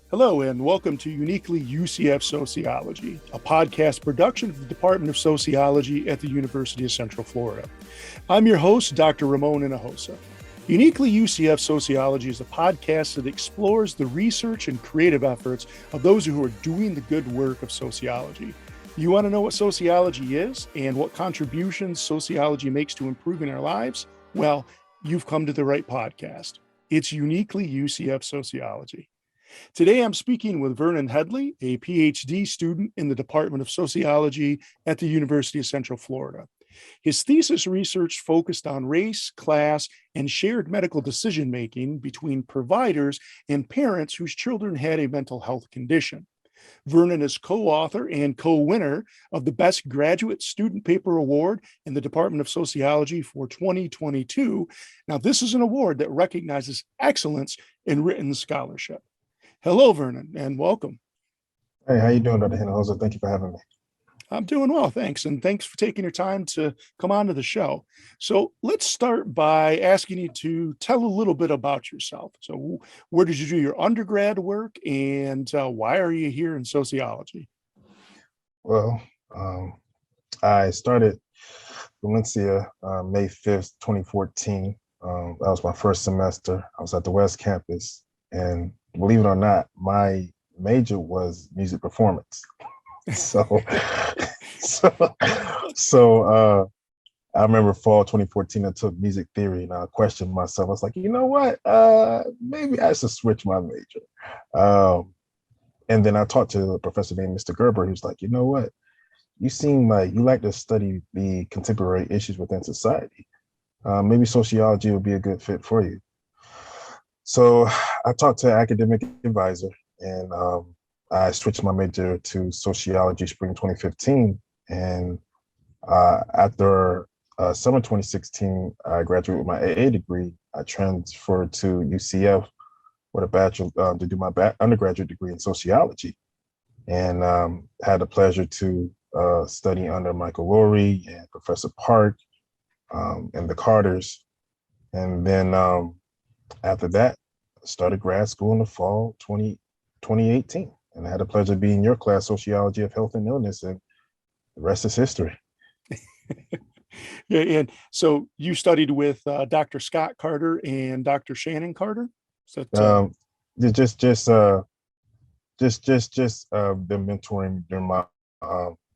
Hello, and welcome to Uniquely UCF Sociology, a podcast production of the Department of Sociology at the University of Central Florida. I'm your host, Dr. Ramon Hinojosa. Uniquely UCF Sociology is a podcast that explores the research and creative efforts of those who are doing the good work of sociology. You want to know what sociology is and what contributions sociology makes to improving our lives? Well, you've come to the right podcast. It's Uniquely UCF Sociology. Today, I'm speaking with Vernon Headley, a PhD student in the Department of Sociology at the University of Central Florida. His thesis research focused on race, class, and shared medical decision-making between providers and parents whose children had a mental health condition. Vernon is co-author and co-winner of the Best Graduate Student Paper Award in the Department of Sociology for 2022. Now, this is an award that recognizes excellence in written scholarship. Hello, Vernon, and welcome. Hey, how you doing, Dr. Hinojosa? Thank you for having me. I'm doing well, thanks. And thanks for taking your time to come on to the show. So let's start by asking you to tell a little bit about yourself. So where did you do your undergrad work and why are you here in sociology? Well, I started Valencia May 5th, 2014. That was my first semester. I was at the West Campus. And believe it or not, my major was music performance. So I remember fall 2014, I took music theory and I questioned myself. I was like, you know what? Maybe I should switch my major. And then I talked to a professor named Mr. Gerber, who's like, you know what? You seem like you like to study the contemporary issues within society. Maybe sociology would be a good fit for you. So I talked to an academic advisor and I switched my major to sociology spring 2015. And after summer 2016, I graduated with my AA degree. I transferred to UCF with a bachelor to do my undergraduate degree in sociology. And had the pleasure to study under Michael Lowry and Professor Park and the Carters. And then after that, I started grad school in the fall 2018. And I had the pleasure of being in your class, Sociology of Health and Illness, and the rest is history. Yeah, and so you studied with Dr. Scott Carter and Dr. Shannon Carter? Just been mentoring during my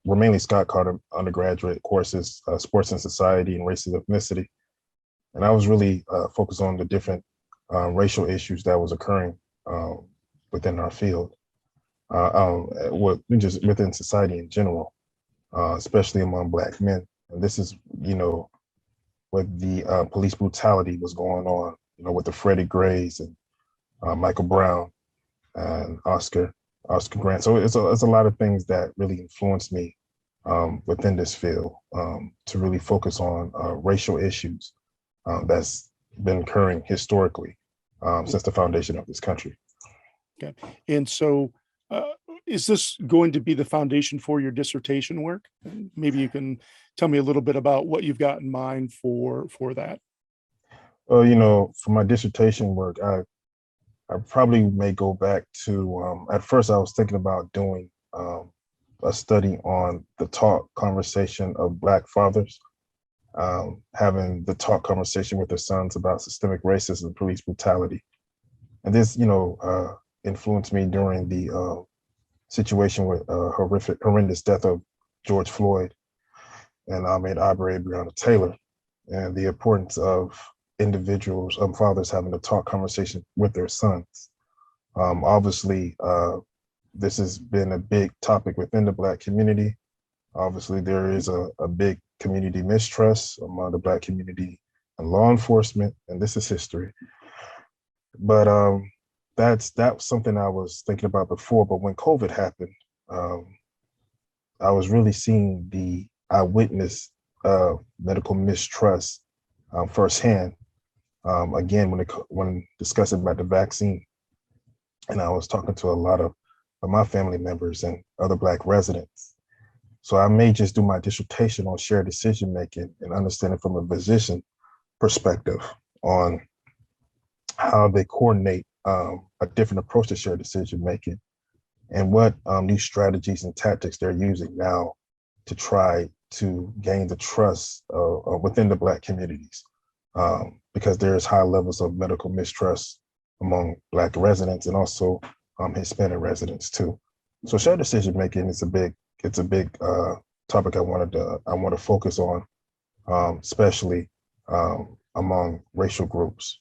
were mainly Scott Carter undergraduate courses, Sports and Society and Race and Ethnicity. And I was really focused on the different racial issues that was occurring within our field, just within society in general, especially among Black men. And this is, with the police brutality was going on, with the Freddie Grays and Michael Brown and Oscar Grant. So it's a lot of things that really influenced me within this field to really focus on racial issues that's been occurring historically since the foundation of this country. Okay. And so is this going to be the foundation for your dissertation work? Maybe you can tell me a little bit about what you've got in mind for that. Well, for my dissertation work, I probably may go back to, at first I was thinking about doing a study on the talk conversation of Black fathers, having the talk conversation with their sons about systemic racism and police brutality. And this, influenced me during the situation with horrendous death of George Floyd and Ahmaud Arbery Breonna Taylor, and the importance of individuals, fathers having a talk conversation with their sons. Obviously, this has been a big topic within the Black community. Obviously, there is a big community mistrust among the Black community and law enforcement, and this is history. But that's something I was thinking about before. But when COVID happened, I was really seeing I witnessed medical mistrust firsthand. Again, when discussing about the vaccine, and I was talking to a lot of my family members and other Black residents. So I may just do my dissertation on shared decision making and understanding from a physician perspective on how they coordinate a different approach to shared decision making, and what new strategies and tactics they're using now to try to gain the trust within the Black communities, because there's high levels of medical mistrust among Black residents and also Hispanic residents too. So shared decision making is it's a big topic I want to focus on, especially among racial groups.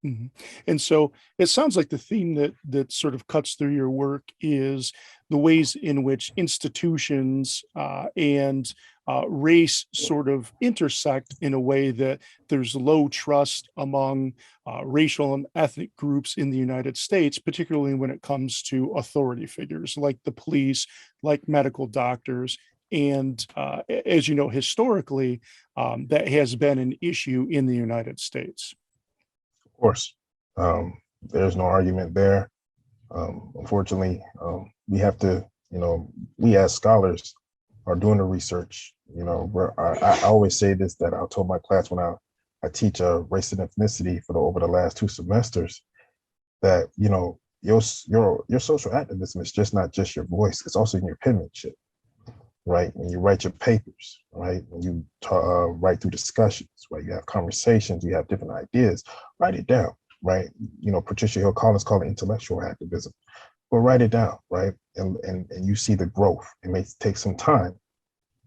Mhm. And so it sounds like the theme that sort of cuts through your work is the ways in which institutions and race sort of intersect in a way that there's low trust among racial and ethnic groups in the United States, particularly when it comes to authority figures like the police, like medical doctors. And as you know, historically, that has been an issue in the United States. Of course, there's no argument there. Unfortunately, we have to, we as scholars are doing the research. Where I always say this, that I told my class when I teach race and ethnicity over the last 2 semesters, that your social activism is just not just your voice; it's also in your penmanship, right? When you write your papers, right? When you write through discussions, right? You have conversations, you have different ideas, write it down, right? Patricia Hill Collins called it intellectual activism, but write it down, right? And you see the growth. It may take some time,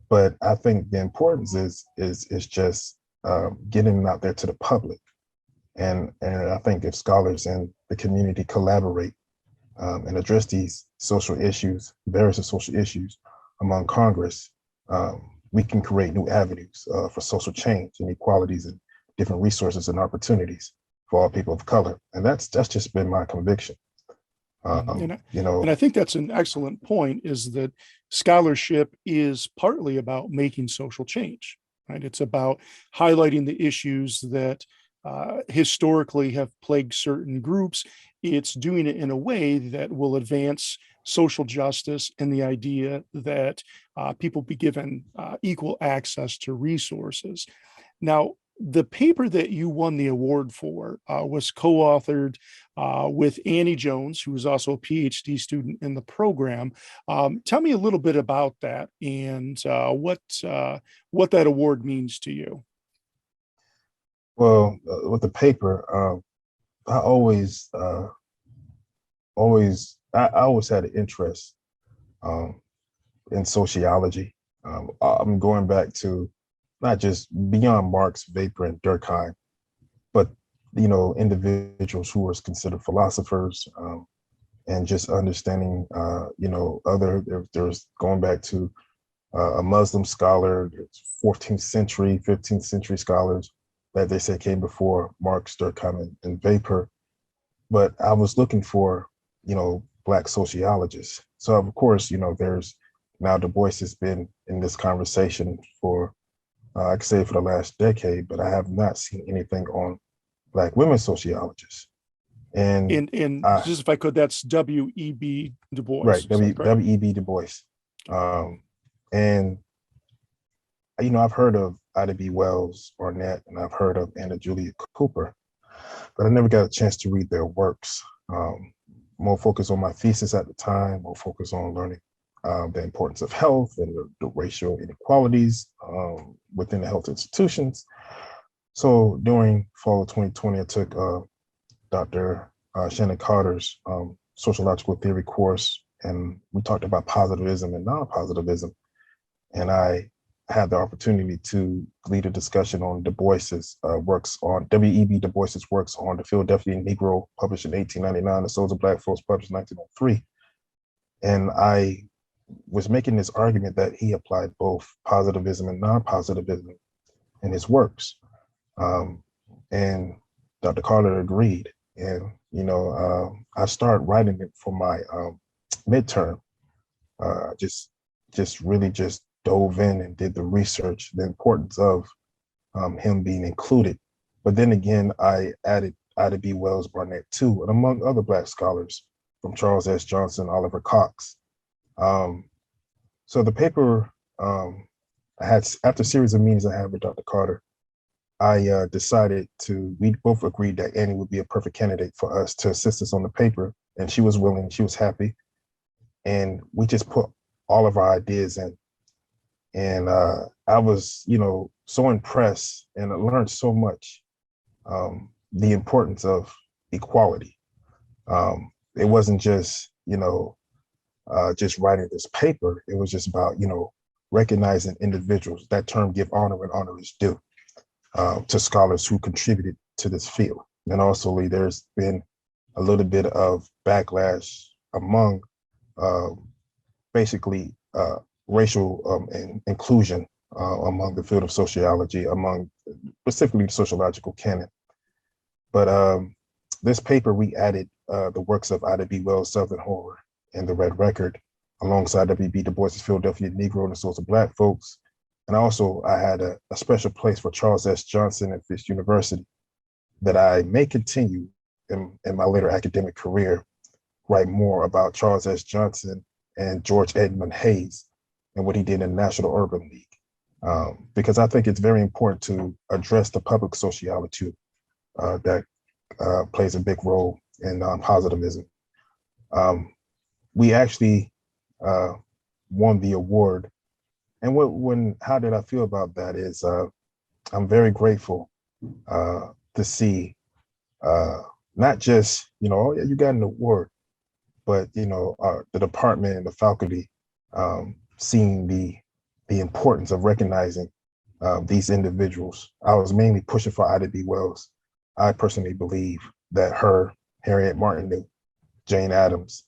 but I think the importance is just getting it out there to the public. And I think if scholars and the community collaborate and address these social issues, various social issues among Congress, we can create new avenues for social change and equalities and different resources and opportunities for all people of color. And that's just been my conviction. And I think that's an excellent point, is that scholarship is partly about making social change, right? It's about highlighting the issues that historically have plagued certain groups. It's doing it in a way that will advance social justice and the idea that people be given equal access to resources. Now, the paper that you won the award for was co-authored with Annie Jones, who is also a PhD student in the program. Tell me a little bit about that and what that award means to you. Well, with the paper, I always had an interest um, in sociology. I'm going back to not just beyond Marx, Vapor, and Durkheim, but individuals who were considered philosophers, and just understanding, there's going back to a Muslim scholar, 14th century, 15th century scholars that they say came before Marx, Durkheim, and Vapor. But I was looking for, Black sociologists. So of course, there's now Du Bois has been in this conversation for, I could say for the last decade, but I have not seen anything on Black women sociologists. And just if I could, that's W.E.B. Du Bois. Right, W.E.B. Du Bois. And I've heard of Ida B. Wells Barnett, and I've heard of Anna Julia Cooper, but I never got a chance to read their works. More focused on my thesis at the time, more focused on learning the importance of health and the racial inequalities within the health institutions. So during fall of 2020, I took Dr. Shannon Carter's sociological theory course, and we talked about positivism and non-positivism. And I had the opportunity to lead a discussion on Du Bois's works on W.E.B. Du Bois's works on the Philadelphia Negro, published in 1899, The Souls of Black Folks, published in 1903. And I was making this argument that he applied both positivism and non-positivism in his works. And Dr. Carter agreed. And, I started writing it for my midterm. Just really just dove in and did the research, the importance of him being included. But then again, I added Ida B. Wells Barnett too, and among other Black scholars from Charles S. Johnson, Oliver Cox. So the paper, I had, after a series of meetings I had with Dr. Carter, I decided we both agreed that Annie would be a perfect candidate for us to assist us on the paper. And she was willing, she was happy. And we just put all of our ideas in. And I was, so impressed and I learned so much, the importance of equality. It wasn't just, just writing this paper. It was just about, recognizing individuals. That term, give honor when honor is due, to scholars who contributed to this field. And also, there's been a little bit of backlash among uh, basically racial and inclusion among the field of sociology, among specifically the sociological canon. But this paper, we added the works of Ida B. Wells' Southern Horror and the Red Record, alongside W.B. Du Bois' Philadelphia Negro and the Souls of Black Folks. And also, I had a special place for Charles S. Johnson at Fisk University that I may continue in my later academic career, write more about Charles S. Johnson and George Edmund Hayes and what he did in the National Urban League. Because I think it's very important to address the public sociology that plays a big role in positivism. We actually won the award. And how did I feel about that is I'm very grateful to see not just, oh yeah, you got an award, but the department and the faculty seeing the importance of recognizing these individuals. I was mainly pushing for Ida B. Wells. I personally believe that her, Harriet Martineau, Jane Addams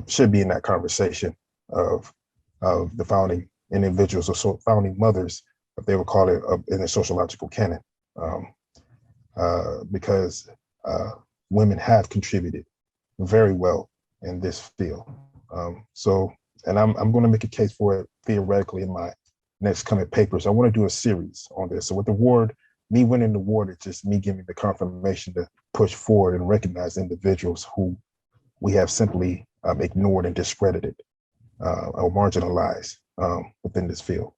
should be in that conversation of the founding individuals, or founding mothers, if they would call it, in the sociological canon, because women have contributed very well in this field. And I'm going to make a case for it theoretically in my next coming papers. I want to do a series on this. So with the award, me winning the award, it's just me giving the confirmation to push forward and recognize individuals who we have simply ignored and discredited or marginalized within this field.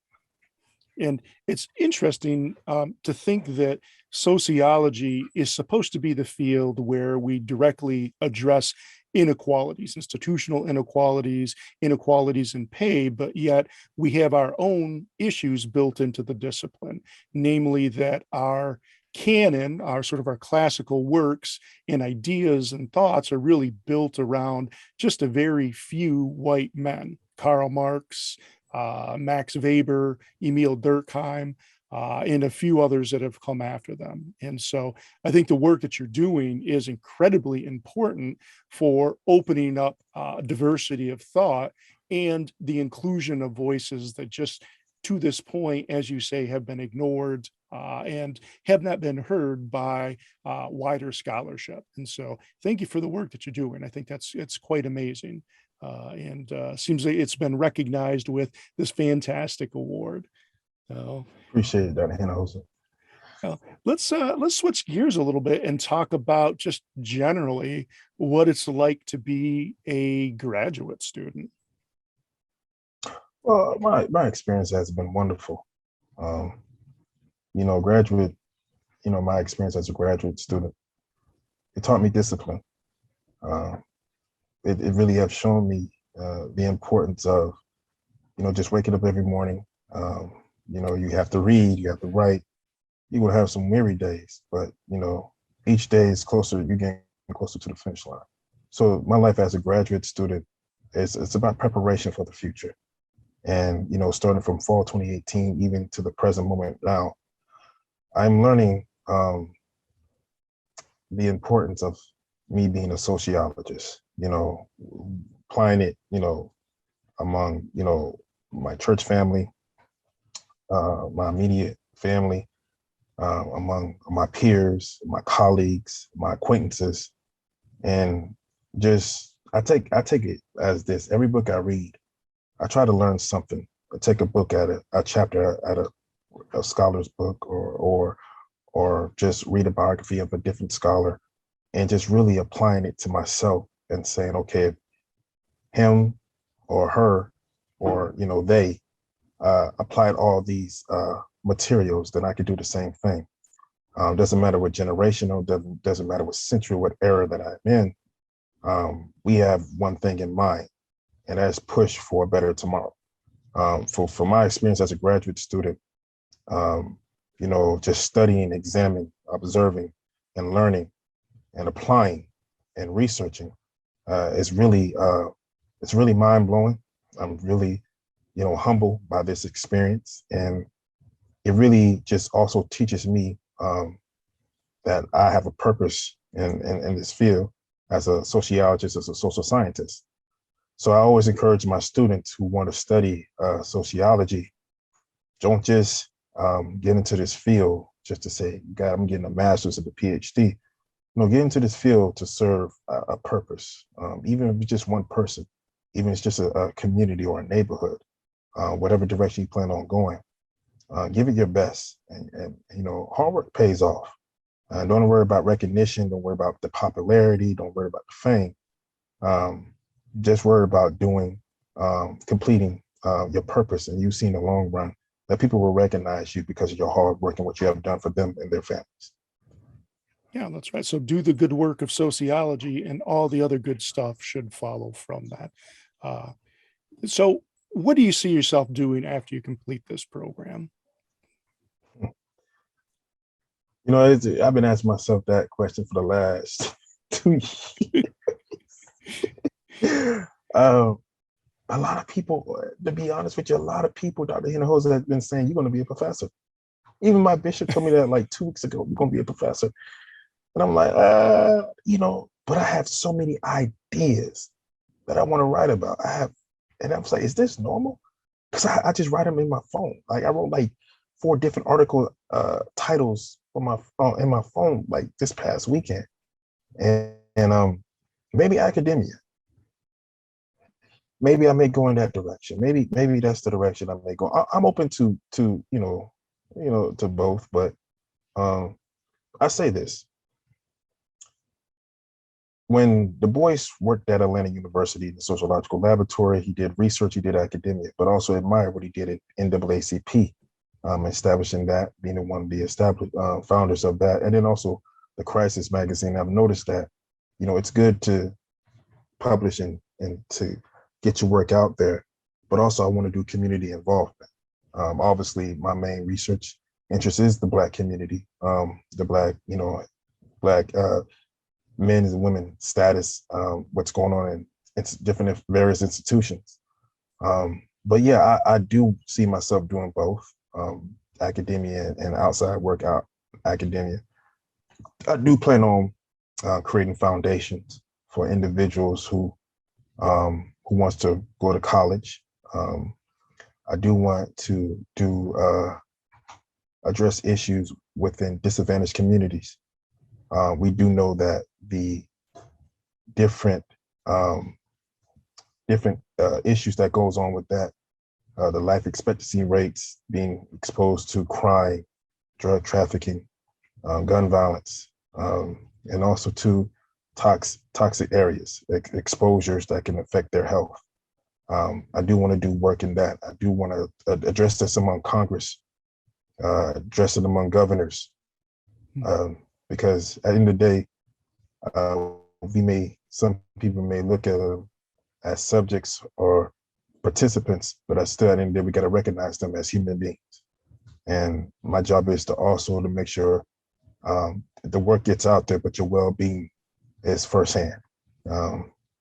And it's interesting to think that sociology is supposed to be the field where we directly address inequalities, institutional inequalities, inequalities in pay, but yet we have our own issues built into the discipline, namely that our canon, our classical works and ideas and thoughts are really built around just a very few white men. Karl Marx, Max Weber, Emil Durkheim, and a few others that have come after them. And so I think the work that you're doing is incredibly important for opening up diversity of thought and the inclusion of voices that just to this point, as you say, have been ignored and have not been heard by wider scholarship. And so thank you for the work that you're doing. I think it's quite amazing. And seems like it's been recognized with this fantastic award. Appreciate that, Hannah Jose. Let's switch gears a little bit and talk about just generally what it's like to be a graduate student. Well, my experience has been wonderful. Graduate, my experience as a graduate student, it taught me discipline. It really have shown me the importance of, just waking up every morning. You have to read, you have to write. You will have some weary days, but each day is closer. You're getting closer to the finish line. So my life as a graduate student it's about preparation for the future. And starting from fall 2018, even to the present moment now, I'm learning the importance of me being a sociologist. Applying it, among my church family, my immediate family, among my peers, my colleagues, my acquaintances, and just I take it as this. Every book I read, I try to learn something. I take a book at a chapter at a scholar's book, or just read a biography of a different scholar, and just really applying it to myself and saying, okay, him or her or they applied all these materials, then I could do the same thing. Doesn't matter what generation or doesn't matter what century, what era that I'm in. We have one thing in mind, and that's push for a better tomorrow. For my experience as a graduate student, um, just studying, examining, observing, and learning, and applying, and researching, is really it's really mind blowing. I'm really, humbled by this experience, and it really just also teaches me that I have a purpose in this field as a sociologist, as a social scientist. So I always encourage my students who want to study sociology, don't just get into this field just to say, God, I'm getting a master's or a PhD. Get into this field to serve a purpose, even if it's just one person, even if it's just a community or a neighborhood, whatever direction you plan on going. Give it your best, and hard work pays off. Don't worry about recognition. Don't worry about the popularity. Don't worry about the fame. Just worry about completing your purpose, and you see in the long run that people will recognize you because of your hard work and what you have done for them and their families. Yeah, that's right. So do the good work of sociology, and all the other good stuff should follow from that. Uh, so, what do you see yourself doing after you complete this program? I've been asking myself that question for the last 2 years. um, a lot of people, to be honest with you, a lot of people, Dr. Hinojosa, have been saying you're going to be a professor. Even my bishop told me that like 2 weeks ago, you're going to be a professor. And I'm like, but I have so many ideas that I want to write about. And I was like, is this normal? Because I just write them in my phone. Like I wrote like 4 different article titles on my in my phone like this past weekend, and maybe academia. Maybe I may go in that direction. Maybe that's the direction I may go. I'm open to to both, but I say this: when Du Bois worked at Atlanta University in the sociological laboratory, he did research, he did academia, but also admired what he did at NAACP, establishing that, being one of the established founders of that, and then also the Crisis magazine. I've noticed that, it's good to publish and to get your work out there, but also I want to do community involvement. Obviously, my main research interest is the Black community, the Black men and women status, what's going on in it's different various institutions. But yeah, I do see myself doing both, academia and outside work out academia. I do plan on creating foundations for individuals who wants to go to college. I do want to address issues within disadvantaged communities. We do know that the different issues that goes on with that, the life expectancy rates, being exposed to crime, drug trafficking, gun violence, and also to toxic areas, exposures that can affect their health. I do want to do work in that. I do want to address this among Congress, address it among governors, because at the end of the day, some people may look at them as subjects or participants, but at the end of the day, we got to recognize them as human beings. And my job is to make sure the work gets out there, but your well-being is firsthand.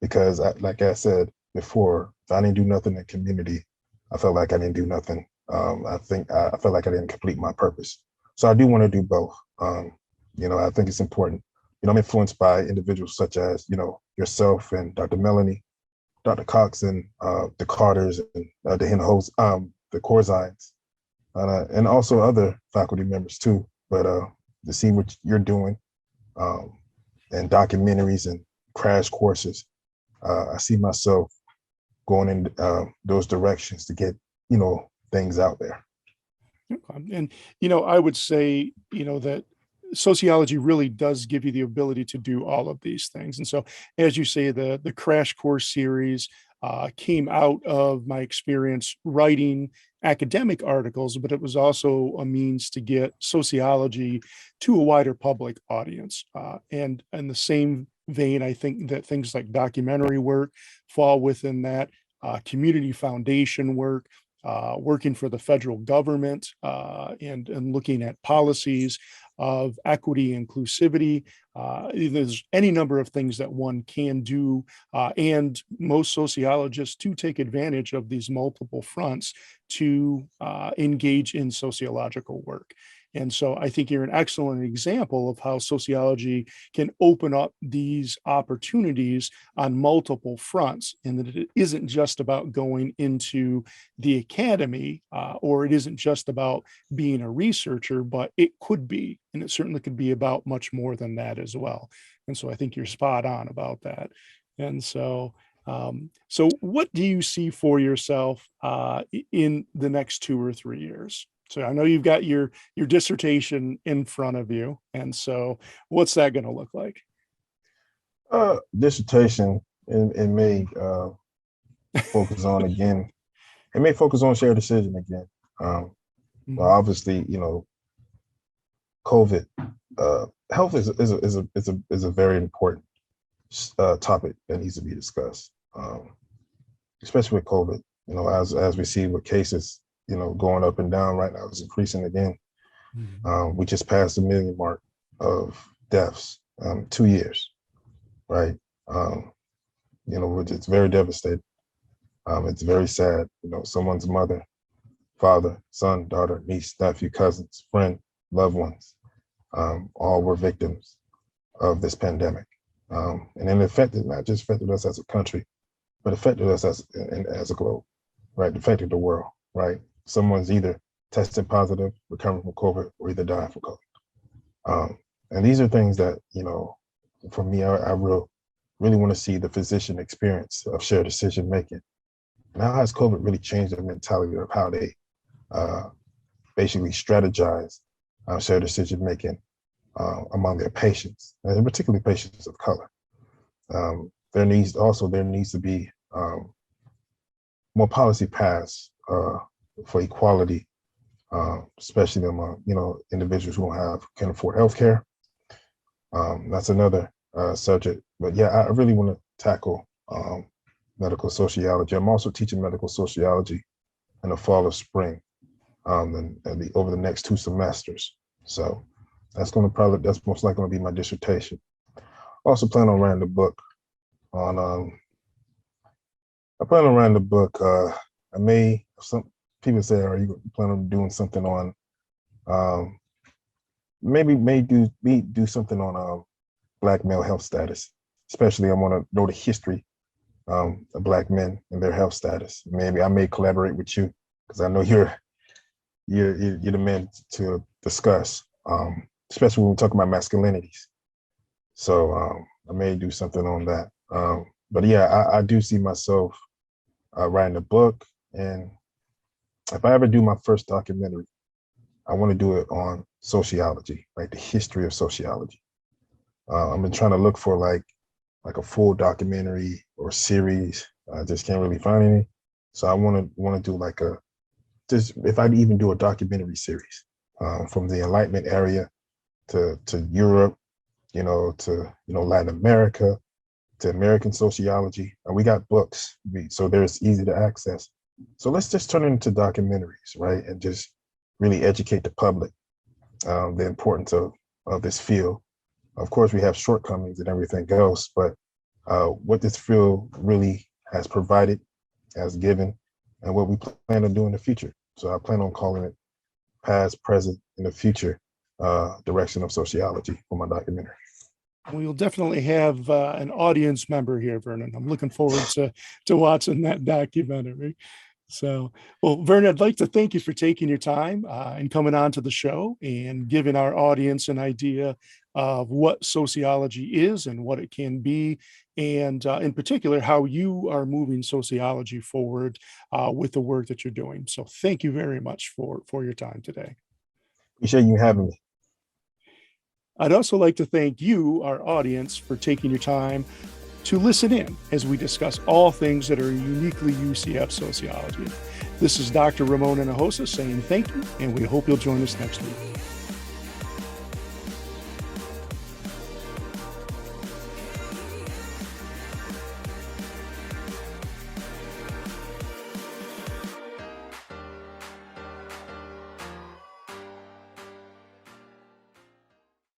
Because like I said before, if I didn't do nothing in community, I felt like I didn't do nothing. I felt like I didn't complete my purpose. So I do want to do both. I think it's important. I'm influenced by individuals such as, yourself and Dr. Melanie, Dr. Cox, and the Carters, and the Hinhos, the Corzines, and also other faculty members too. But to see what you're doing, and documentaries and crash courses, I see myself going in those directions to get, things out there. And, I would say, that sociology really does give you the ability to do all of these things. And so, as you say, the crash course series, came out of my experience writing academic articles, but it was also a means to get sociology to a wider public audience. And in the same vein, I think that things like documentary work fall within that, community foundation work, working for the federal government, and looking at policies of equity, inclusivity. There's any number of things that one can do, and most sociologists do take advantage of these multiple fronts to engage in sociological work. And so I think you're an excellent example of how sociology can open up these opportunities on multiple fronts, and that it isn't just about going into the academy, or it isn't just about being a researcher, but it could be, and it certainly could be about much more than that as well. And so I think you're spot on about that. And so, so what do you see for yourself in the next 2 or 3 years? So I know you've got your dissertation in front of you, and so what's that going to look like? Dissertation, it may focus on again. It may focus on shared decision again. Well, obviously, COVID, health is a very important topic that needs to be discussed, especially with COVID. As we see with cases, going up and down right now, it's increasing again. We just passed the 1 million mark of deaths, 2 years, right? It's very devastating. It's very sad. Someone's mother, father, son, daughter, niece, nephew, cousins, friend, loved ones, all were victims of this pandemic. And it affected, not just affected us as a country, but affected us as a globe, right? It affected the world, right? Someone's either tested positive, recovering from COVID, or either dying from COVID. And these are things that, for me, I really want to see the physician experience of shared decision making. And how has COVID really changed the mentality of how they basically strategize shared decision making among their patients, and particularly patients of color. There needs to be more policy paths for equality, especially among individuals who can afford healthcare. That's another subject, but yeah, I really want to tackle medical sociology. I'm also teaching medical sociology in the fall of spring, over the next 2 semesters. So that's most likely going to be my dissertation. Also plan on writing the book on. I plan on writing the book. Some people say, "Are you planning on doing something on?" Maybe do something on Black male health status. Especially, I want to know the history of Black men and their health status. Maybe I may collaborate with you because I know you're the man to discuss, especially when we talk about masculinities. So I may do something on that. But yeah, I do see myself writing a book, and if I ever do my first documentary, I want to do it on sociology, like the history of sociology. I've been trying to look for like a full documentary or series. I just can't really find any. So I want to do if I even do a documentary series from the Enlightenment area to Europe, to Latin America, to American sociology, and we got books, so there's easy to access. So let's just turn it into documentaries, right, and just really educate the public the importance of this field. Of course, we have shortcomings and everything else, but what this field really has provided, has given, and what we plan on doing in the future. So I plan on calling it Past, Present, and the Future Direction of Sociology for my documentary. We'll definitely have an audience member here, Vernon. I'm looking forward to watching that documentary. So, well, Vernon, I'd like to thank you for taking your time and coming on to the show and giving our audience an idea of what sociology is and what it can be, and in particular, how you are moving sociology forward with the work that you're doing. So thank you very much for your time today. Appreciate you having me. I'd also like to thank you, our audience, for taking your time to listen in as we discuss all things that are uniquely UCF sociology. This is Dr. Ramon Hinojosa saying thank you, and we hope you'll join us next week.